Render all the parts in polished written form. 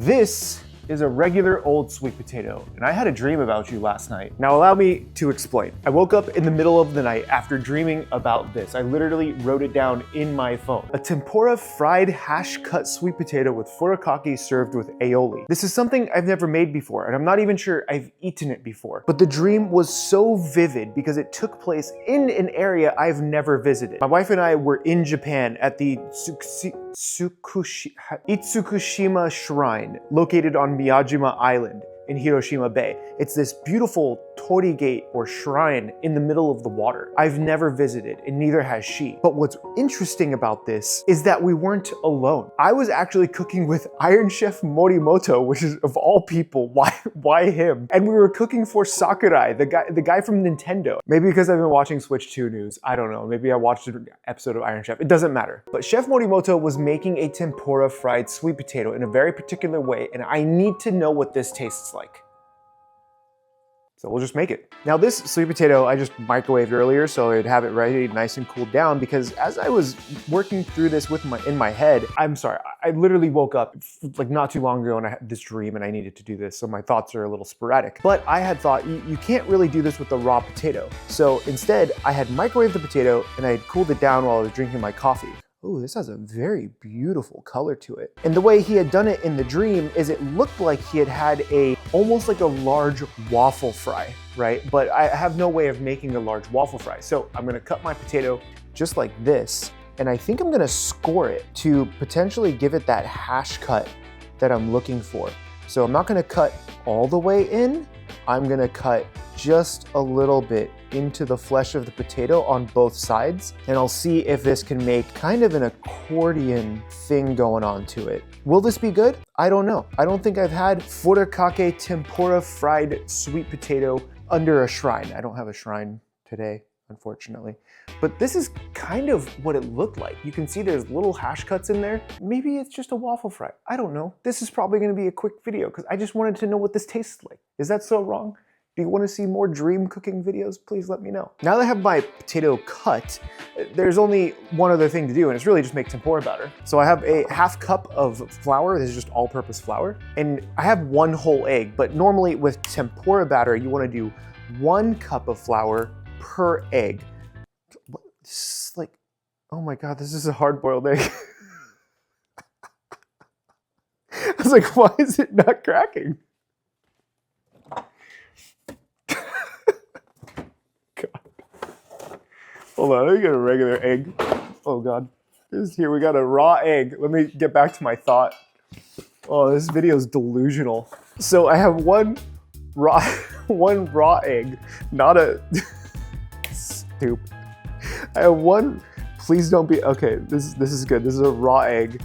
This is a regular old sweet potato, and I had a dream about you last night. Now allow me to explain. I woke up in the middle of the night after dreaming about this. I literally wrote it down in my phone. A tempura fried hash cut sweet potato with furikake served with aioli. This is something I've never made before, and I'm not even sure I've eaten it before. But the dream was so vivid because it took place in an area I've never visited. My wife and I were in Japan at the Itsukushima Shrine, located on Miyajima Island in Hiroshima Bay. It's this beautiful torii gate or shrine in the middle of the water. I've never visited, and neither has she. But what's interesting about this is that we weren't alone. I was actually cooking with Iron Chef Morimoto, which is of all people, why him? And we were cooking for Sakurai, the guy from Nintendo. Maybe because I've been watching Switch 2 news, I don't know. Maybe I watched an episode of Iron Chef, it doesn't matter. But Chef Morimoto was making a tempura fried sweet potato in a very particular way, and I need to know what this tastes like. So we'll just make it. Now this sweet potato I just microwaved earlier so I'd have it ready, nice and cooled down, because as I was working through this in my head, I'm sorry, I literally woke up like not too long ago and I had this dream and I needed to do this, so my thoughts are a little sporadic. But I had thought you can't really do this with the raw potato. So instead I had microwaved the potato and I had cooled it down while I was drinking my coffee. Ooh, this has a very beautiful color to it. And the way he had done it in the dream is it looked like he had almost like a large waffle fry, right? But I have no way of making a large waffle fry. So I'm gonna cut my potato just like this, and I think I'm gonna score it to potentially give it that hash cut that I'm looking for. So I'm not gonna cut all the way in, I'm gonna cut just a little bit into the flesh of the potato on both sides, and I'll see if this can make kind of an accordion thing going on to it. Will this be good? I don't know. I don't think I've had furikake tempura fried sweet potato under a shrine. I don't have a shrine today, unfortunately. But this is kind of what it looked like. You can see there's little hash cuts in there. Maybe it's just a waffle fry. I don't know. This is probably gonna be a quick video because I just wanted to know what this tastes like. Is that so wrong? Do you want to see more dream cooking videos? Please let me know. Now that I have my potato cut, there's only one other thing to do, and it's really just make tempura batter. So I have a ½ cup of flour. This is just all-purpose flour. And I have 1 whole egg, but normally with tempura batter, you want to do 1 cup of flour per egg. This is like, oh my God, this is a hard-boiled egg. I was like, why is it not cracking? Hold on, let me get a regular egg. Oh God, here we got a raw egg. Let me get back to my thought. Oh, this video is delusional. So I have one raw egg, not a stoop. I have one, please don't be, okay, this is good. This is a raw egg.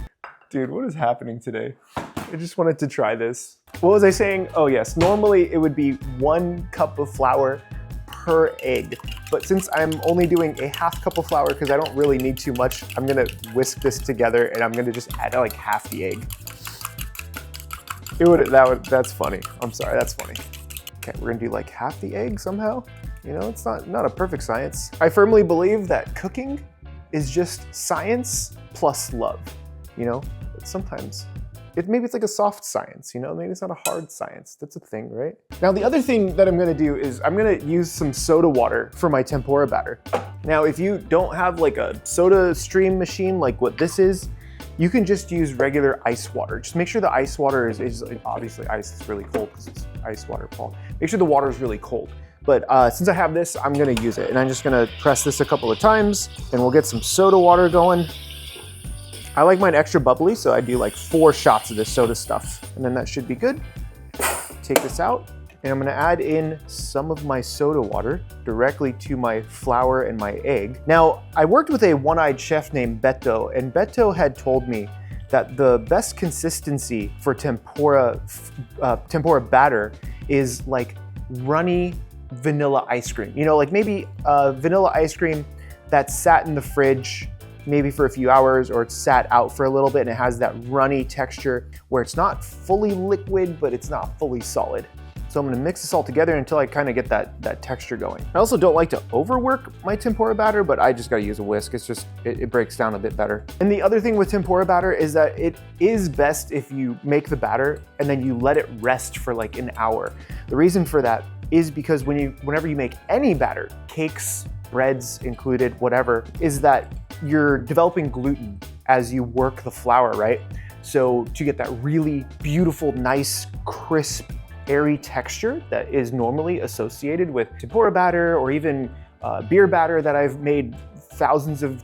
Dude, what is happening today? I just wanted to try this. What was I saying? Oh yes, normally it would be 1 cup of flour per egg. But since I'm only doing a ½ cup of flour because I don't really need too much, I'm gonna whisk this together and I'm gonna just add like half the egg. That's funny. I'm sorry, that's funny. Okay, we're gonna do like half the egg somehow. You know, it's not a perfect science. I firmly believe that cooking is just science plus love, you know? But sometimes maybe it's like a soft science, you know? Maybe it's not a hard science. That's a thing, right? Now, the other thing that I'm gonna do is I'm gonna use some soda water for my tempura batter. Now, if you don't have like a soda stream machine like what this is, you can just use regular ice water. Just make sure the ice water is obviously ice is really cold because it's ice water, Paul. Make sure the water is really cold. But since I have this, I'm gonna use it. And I'm just gonna press this a couple of times and we'll get some soda water going. I like mine extra bubbly, so I do like 4 shots of this soda stuff. And then that should be good. Take this out, and I'm gonna add in some of my soda water directly to my flour and my egg. Now, I worked with a one-eyed chef named Beto, and Beto had told me that the best consistency for tempura batter is like runny vanilla ice cream. You know, like maybe vanilla ice cream that sat in the fridge maybe for a few hours, or it's sat out for a little bit and it has that runny texture where it's not fully liquid, but it's not fully solid. So I'm gonna mix this all together until I kind of get that texture going. I also don't like to overwork my tempura batter, but I just gotta use a whisk. It's just, it breaks down a bit better. And the other thing with tempura batter is that it is best if you make the batter and then you let it rest for like an hour. The reason for that is because whenever you make any batter, cakes, breads included, whatever, is that you're developing gluten as you work the flour, right? So to get that really beautiful, nice, crisp, airy texture that is normally associated with tempura batter or even beer batter that I've made thousands of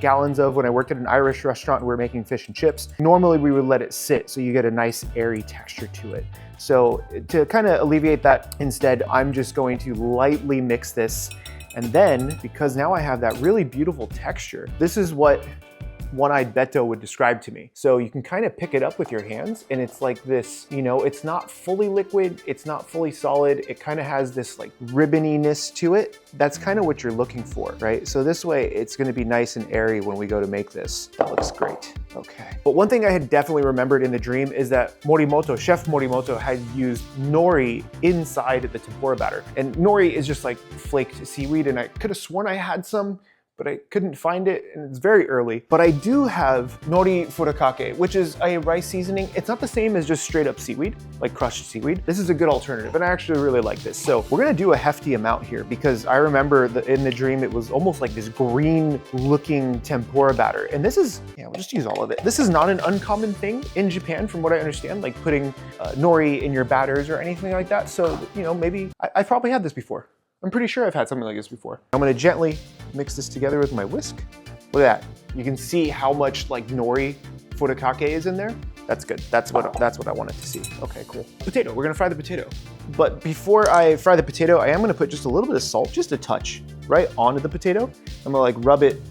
gallons of when I worked at an Irish restaurant and we were making fish and chips. Normally we would let it sit so you get a nice airy texture to it. So to kind of alleviate that, instead, I'm just going to lightly mix this. And then, because now I have that really beautiful texture, this is what one-eyed Beto would describe to me. So you can kind of pick it up with your hands and it's like this, you know, it's not fully liquid, it's not fully solid, it kind of has this like ribboniness to it. That's kind of what you're looking for, right? So this way it's gonna be nice and airy when we go to make this. That looks great. Okay. But one thing I had definitely remembered in the dream is that Chef Morimoto had used nori inside the tempura batter. And nori is just like flaked seaweed, and I could have sworn I had some, but I couldn't find it, and it's very early. But I do have nori furikake, which is a rice seasoning. It's not the same as just straight up seaweed, like crushed seaweed. This is a good alternative, and I actually really like this. So we're gonna do a hefty amount here because I remember in the dream, it was almost like this green looking tempura batter. And this is, yeah, we'll just use all of it. This is not an uncommon thing in Japan from what I understand, like putting nori in your batters or anything like that. So, you know, maybe, I probably had this before. I'm pretty sure I've had something like this before. I'm gonna gently mix this together with my whisk. Look at that. You can see how much like nori furikake is in there. That's good. That's what I wanted to see. Okay, cool. Potato, we're gonna fry the potato. But before I fry the potato, I am gonna put just a little bit of salt, just a touch, right onto the potato. I'm gonna like rub it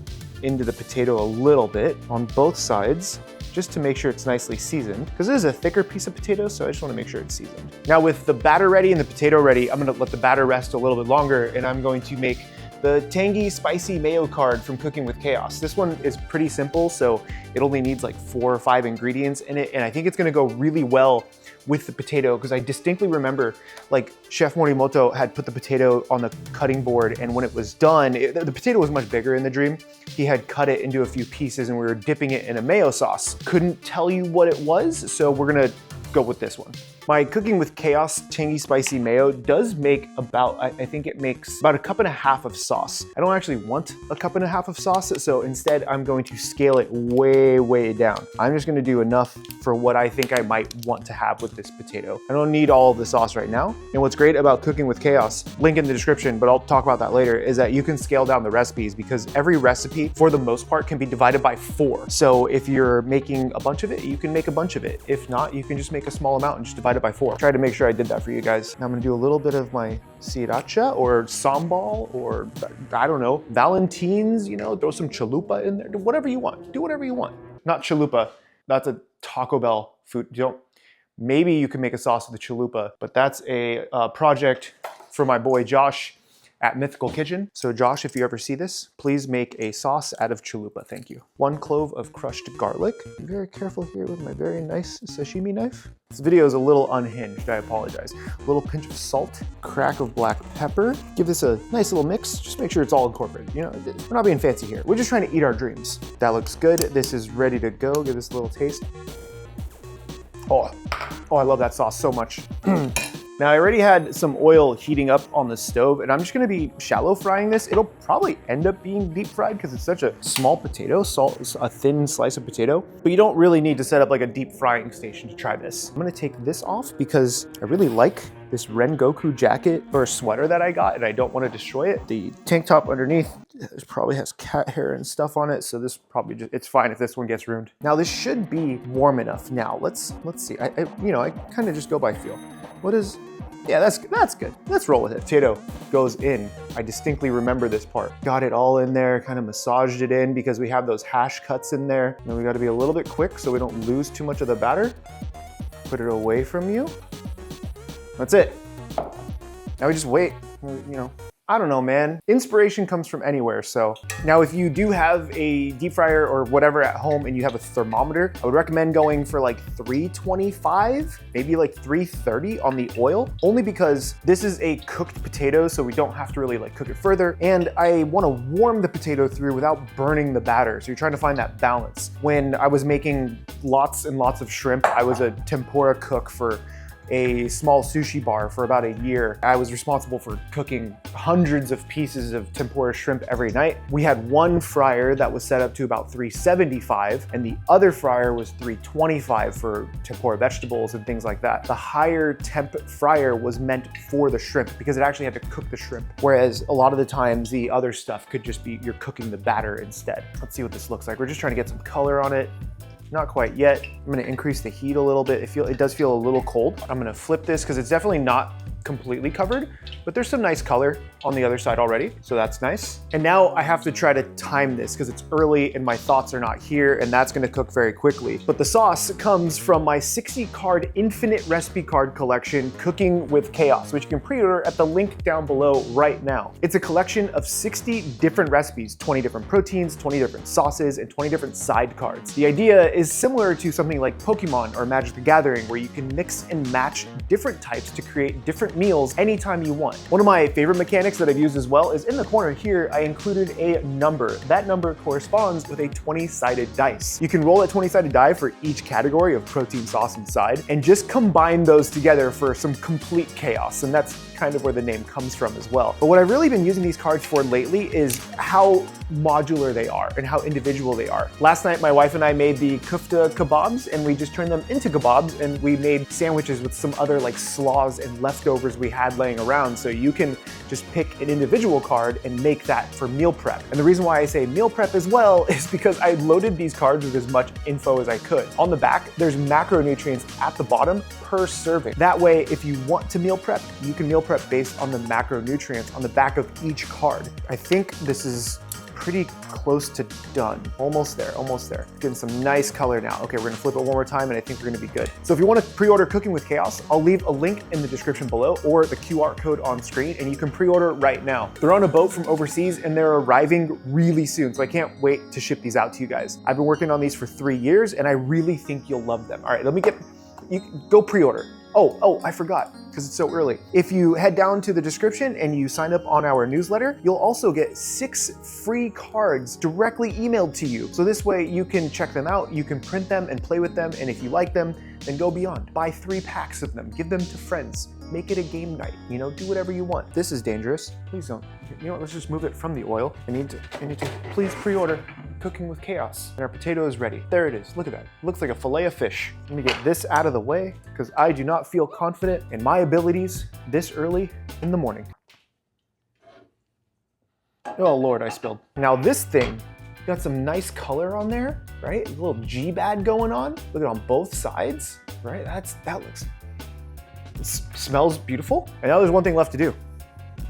into the potato a little bit on both sides, just to make sure it's nicely seasoned, because this is a thicker piece of potato, so I just want to make sure it's seasoned. Now with the batter ready and the potato ready, I'm going to let the batter rest a little bit longer, and I'm going to make the tangy spicy mayo card from Cooking with Chaos. This one is pretty simple, so it only needs like 4 or 5 ingredients in it, and I think it's going to go really well with the potato, because I distinctly remember like Chef Morimoto had put the potato on the cutting board, and when it was done, the potato was much bigger in the dream. He had cut it into a few pieces and we were dipping it in a mayo sauce. Couldn't tell you what it was, so we're gonna go with this one. My Cooking with Chaos tangy spicy mayo does make about, I think it makes about 1.5 cups of sauce. I don't actually want 1.5 cups of sauce, so instead I'm going to scale it way, way down. I'm just gonna do enough for what I think I might want to have with this potato. I don't need all of the sauce right now. And what's great about Cooking with Chaos, link in the description, but I'll talk about that later, is that you can scale down the recipes because every recipe, for the most part, can be divided by 4. So if you're making a bunch of it, you can make a bunch of it. If not, you can just make a small amount and just divide it by 4. Try to make sure I did that for you guys. Now I'm gonna do a little bit of my sriracha or sambal or I don't know, Valentine's, you know, throw some chalupa in there, do whatever you want. Do whatever you want. Not chalupa, that's a Taco Bell food. Maybe you can make a sauce with the chalupa, but that's a project for my boy Josh at Mythical Kitchen. So Josh, if you ever see this, please make a sauce out of chalupa, thank you. 1 clove of crushed garlic. Be very careful here with my very nice sashimi knife. This video is a little unhinged, I apologize. A little pinch of salt, crack of black pepper. Give this a nice little mix. Just make sure it's all incorporated. You know, we're not being fancy here. We're just trying to eat our dreams. That looks good. This is ready to go. Give this a little taste. Oh, I love that sauce so much. Now I already had some oil heating up on the stove, and I'm just gonna be shallow frying this. It'll probably end up being deep fried because it's such a small potato, a thin slice of potato, but you don't really need to set up like a deep frying station to try this. I'm gonna take this off because I really like this Rengoku jacket or sweater that I got, and I don't want to destroy it. The tank top underneath probably has cat hair and stuff on it, so this probably just, it's fine if this one gets ruined. Now this should be warm enough. Now let's see. I kind of just go by feel. What is? Yeah, that's good. Let's roll with it. Potato goes in. I distinctly remember this part. Got it all in there, kind of massaged it in because we have those hash cuts in there. And we got to be a little bit quick so we don't lose too much of the batter. Put it away from you. That's it. Now we just wait, you know, I don't know, man. Inspiration comes from anywhere, so. Now, if you do have a deep fryer or whatever at home and you have a thermometer, I would recommend going for like 325, maybe like 330 on the oil, only because this is a cooked potato, so we don't have to really like cook it further. And I wanna warm the potato through without burning the batter. So you're trying to find that balance. When I was making lots and lots of shrimp, I was a tempura cook for a small sushi bar for about a year. I was responsible for cooking hundreds of pieces of tempura shrimp every night. We had one fryer that was set up to about 375, and the other fryer was 325 for tempura vegetables and things like that. The higher temp fryer was meant for the shrimp because it actually had to cook the shrimp, whereas a lot of the times the other stuff could just be you're cooking the batter instead. Let's see what this looks like. We're just trying to get some color on it. Not quite yet. I'm gonna increase the heat a little bit. It does feel a little cold. I'm gonna flip this because it's definitely not completely covered, but there's some nice color on the other side already, so that's nice. And now I have to try to time this because it's early and my thoughts are not here, and that's gonna cook very quickly. But the sauce comes from my 60 card infinite recipe card collection, Cooking with Chaos, which you can pre-order at the link down below right now. It's a collection of 60 different recipes, 20 different proteins, 20 different sauces, and 20 different side cards. The idea is similar to something like Pokemon or Magic the Gathering, where you can mix and match different types to create different meals anytime you want. One of my favorite mechanics that I've used as well is in the corner here, I included a number. That number corresponds with a 20-sided dice. You can roll a 20-sided die for each category of protein, sauce, and side, and just combine those together for some complete chaos. And that's kind of where the name comes from as well. But what I've really been using these cards for lately is how modular they are and how individual they are. Last night, my wife and I made the kufta kebabs, and we just turned them into kebabs, and we made sandwiches with some other like slaws and leftovers we had laying around. So you can just pick an individual card and make that for meal prep. And the reason why I say meal prep as well is because I loaded these cards with as much info as I could. On the back, there's macronutrients at the bottom per serving. That way, if you want to meal prep, you can meal prep based on the macronutrients on the back of each card. I think this is pretty close to done. Almost there, almost there. Getting some nice color now. Okay, we're gonna flip it one more time and I think we're gonna be good. So if you wanna pre-order Cooking with Chaos, I'll leave a link in the description below or the QR code on screen, and you can pre-order right now. They're on a boat from overseas and they're arriving really soon, so I can't wait to ship these out to you guys. I've been working on these for 3 years and I really think you'll love them. All right, you go pre-order. Oh, I forgot, because it's so early. If you head down to the description and you sign up on our newsletter, you'll also get 6 free cards directly emailed to you. So this way you can check them out, you can print them and play with them, and if you like them, then go beyond. Buy 3 packs of them, give them to friends, make it a game night, do whatever you want. This is dangerous, please don't. You know what, let's just move it from the oil. I need to, please pre-order Cooking with Chaos. And our potato is ready. There it is, look at that. It looks like a fillet of fish. Let me get this out of the way because I do not feel confident in my abilities this early in the morning. Oh Lord, I spilled. Now this thing got some nice color on there, right? A little G-bad going on. Look at it on both sides, right? It smells beautiful. And now there's one thing left to do.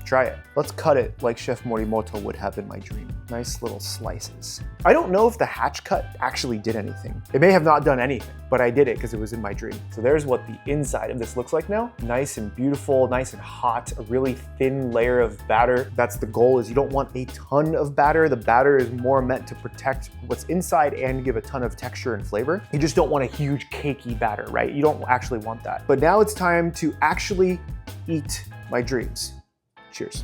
Try it. Let's cut it like Chef Morimoto would have in my dream. Nice little slices. I don't know if the hatch cut actually did anything. It may have not done anything, but I did it because it was in my dream. So there's what the inside of this looks like now. Nice and beautiful, nice and hot, a really thin layer of batter. That's the goal, is you don't want a ton of batter. The batter is more meant to protect what's inside and give a ton of texture and flavor. You just don't want a huge cakey batter, right? You don't actually want that. But now it's time to actually eat my dreams. Cheers.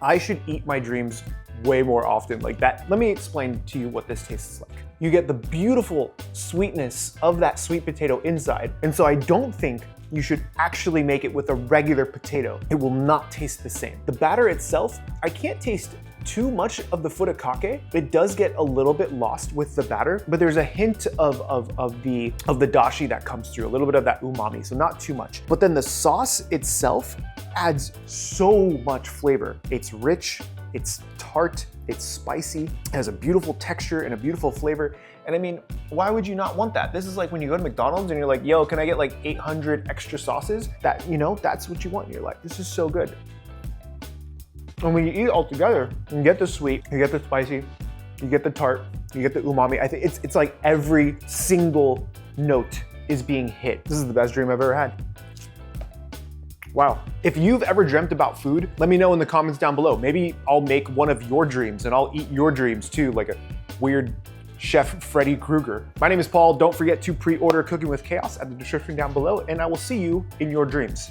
I should eat my dreams way more often like that. Let me explain to you what this tastes like. You get the beautiful sweetness of that sweet potato inside, and so I don't think you should actually make it with a regular potato. It will not taste the same. The batter itself, I can't taste too much of the furikake. It does get a little bit lost with the batter, but there's a hint of the dashi that comes through, a little bit of that umami, so not too much. But then the sauce itself adds so much flavor. It's rich, it's tart, it's spicy, it has a beautiful texture and a beautiful flavor. And I mean, why would you not want that? This is like when you go to McDonald's and you're like, yo, can I get like 800 extra sauces? That's what you want in your life. This is so good. And when you eat it all together, you get the sweet, you get the spicy, you get the tart, you get the umami. I think it's like every single note is being hit. This is the best dream I've ever had. Wow. If you've ever dreamt about food, let me know in the comments down below. Maybe I'll make one of your dreams and I'll eat your dreams too, like a weird Chef Freddy Krueger. My name is Paul. Don't forget to pre-order Cooking with Chaos at the description down below, and I will see you in your dreams.